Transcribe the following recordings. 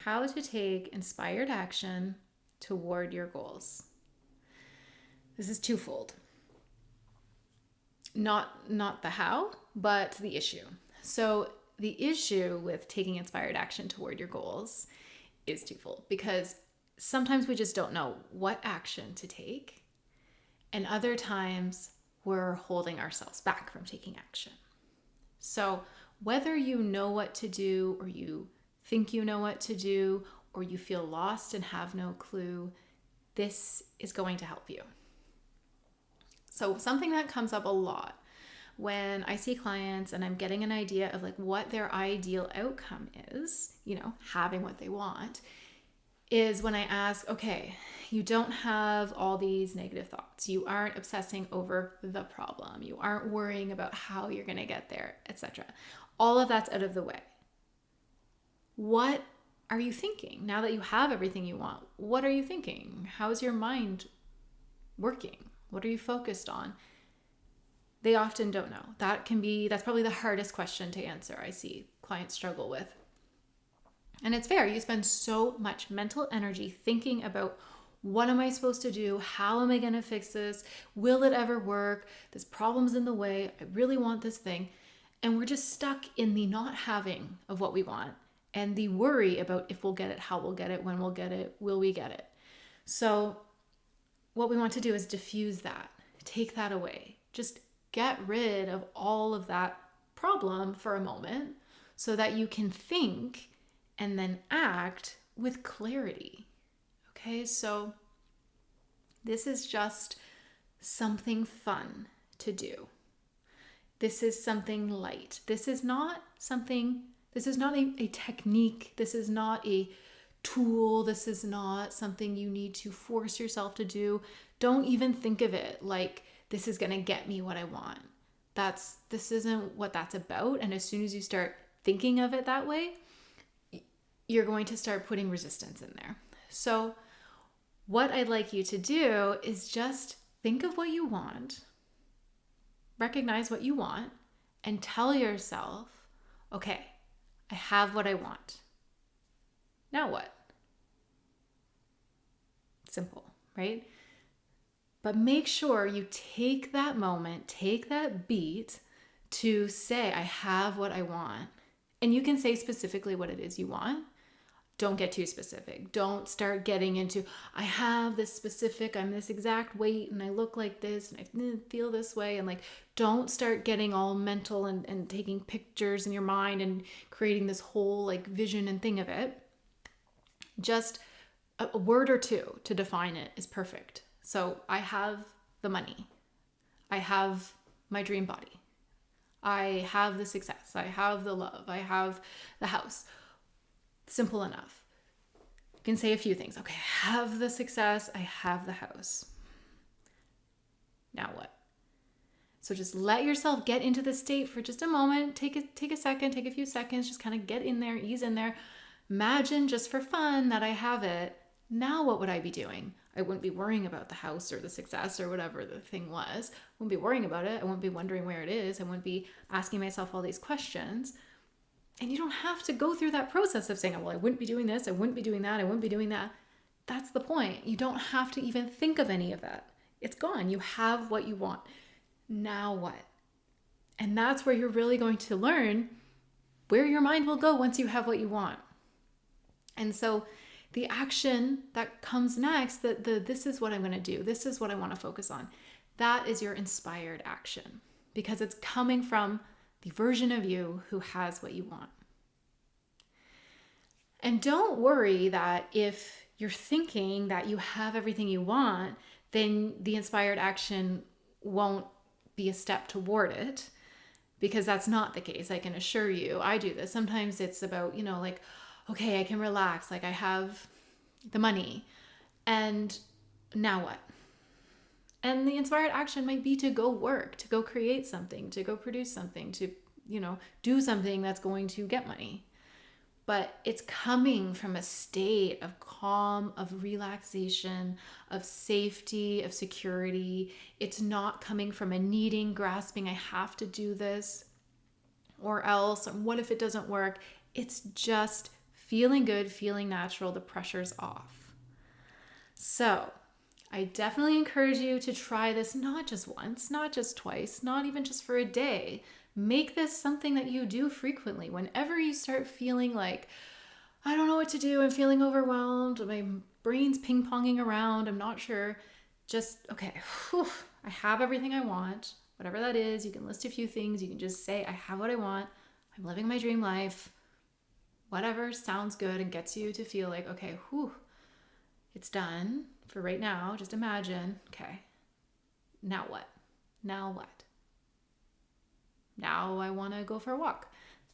how to take inspired action toward your goals. This is twofold. Not the how, but the issue. So the issue with taking inspired action toward your goals is twofold, because sometimes we just don't know what action to take, and other times we're holding ourselves back from taking action. So whether you know what to do, or you think you know what to do, or you feel lost and have no clue, this is going to help you. So something that comes up a lot when I see clients and I'm getting an idea of like what their ideal outcome is, having what they want, is when I ask, okay, you don't have all these negative thoughts. You aren't obsessing over the problem. You aren't worrying about how you're going to get there, etc. All of that's out of the way. What are you thinking? Now that you have everything you want, what are you thinking? How's your mind working? What are you focused on? They often don't know. That's probably the hardest question to answer I see clients struggle with. And it's fair. You spend so much mental energy thinking about, what am I supposed to do? How am I going to fix this? Will it ever work? This problem's in the way. I really want this thing. And we're just stuck in the not having of what we want and the worry about if we'll get it, how we'll get it, when we'll get it, will we get it? So what we want to do is diffuse that, take that away. Just get rid of all of that problem for a moment so that you can think and then act with clarity. Okay, so this is just something fun to do. This is something light. This is not a technique. This is not a tool. This is not something you need to force yourself to do. Don't even think of it like this is going to get me what I want. This isn't what that's about. And as soon as you start thinking of it that way, you're going to start putting resistance in there. So what I'd like you to do is just think of what you want, recognize what you want, and tell yourself, okay, I have what I want. Now what? Simple, right? But make sure you take that moment, take that beat to say, I have what I want. And you can say specifically what it is you want. Don't get too specific. Don't start getting into, I have this specific, I'm this exact weight and I look like this and I feel this way. And like, don't start getting all mental and taking pictures in your mind and creating this whole like vision and thing of it. Just a word or two to define it is perfect. So I have the money. I have my dream body. I have the success. I have the love. I have the house. Simple enough. You can say a few things. Okay, I have the success. I have the house. Now what? So just let yourself get into the state for just a moment. Take a second, take a few seconds. Just kind of get in there, ease in there. Imagine just for fun that I have it. Now what would I be doing? I wouldn't be worrying about the house or the success or whatever the thing was. I wouldn't be worrying about it. I wouldn't be wondering where it is. I wouldn't be asking myself all these questions. And you don't have to go through that process of saying, well, I wouldn't be doing this, I wouldn't be doing that, I wouldn't be doing that. That's the point. You don't have to even think of any of that. It's gone. You have what you want. Now what? And that's where you're really going to learn where your mind will go once you have what you want. And so the action that comes next, this is what I'm going to do, this is what I want to focus on, that is your inspired action, because it's coming from the version of you who has what you want. And don't worry that if you're thinking that you have everything you want, then the inspired action won't be a step toward it, because that's not the case. I can assure you, I do this. Sometimes it's about, like, okay, I can relax, like I have the money, and now what? And the inspired action might be to go work, to go create something, to go produce something, to, do something that's going to get money. But it's coming from a state of calm, of relaxation, of safety, of security. It's not coming from a needing, grasping, I have to do this or else, what if it doesn't work? It's just feeling good, feeling natural, the pressure's off. So I definitely encourage you to try this not just once, not just twice, not even just for a day. Make this something that you do frequently. Whenever you start feeling like, I don't know what to do, I'm feeling overwhelmed, my brain's ping-ponging around, I'm not sure, just, okay, I have everything I want, whatever that is. You can list a few things. You can just say, I have what I want. I'm living my dream life. Whatever sounds good and gets you to feel like, okay, it's done for right now. Just imagine, okay, now what? Now what? Now I want to go for a walk.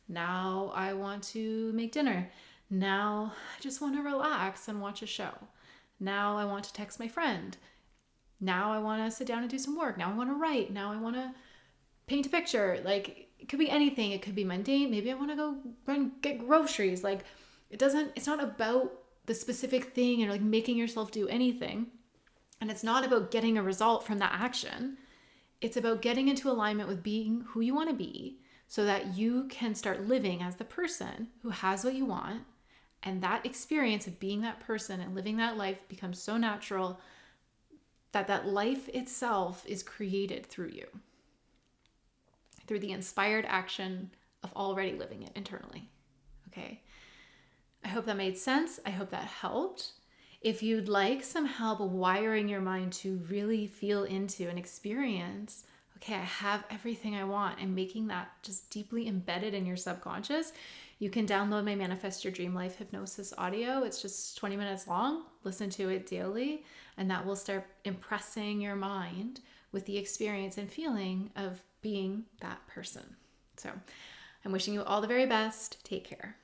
Now I want to make dinner. Now I just want to relax and watch a show. Now I want to text my friend. Now I want to sit down and do some work. Now I want to write. Now I want to paint a picture. Like, it could be anything. It could be mundane. Maybe I want to go run get groceries. Like, it's not about the specific thing and like making yourself do anything. And it's not about getting a result from that action. It's about getting into alignment with being who you want to be so that you can start living as the person who has what you want. And that experience of being that person and living that life becomes so natural that life itself is created through you, through the inspired action of already living it internally. Okay. I hope that made sense. I hope that helped. If you'd like some help wiring your mind to really feel into and experience, okay, I have everything I want, and making that just deeply embedded in your subconscious, you can download my Manifest Your Dream Life hypnosis audio. It's just 20 minutes long. Listen to it daily, and that will start impressing your mind with the experience and feeling of being that person. So I'm wishing you all the very best. Take care.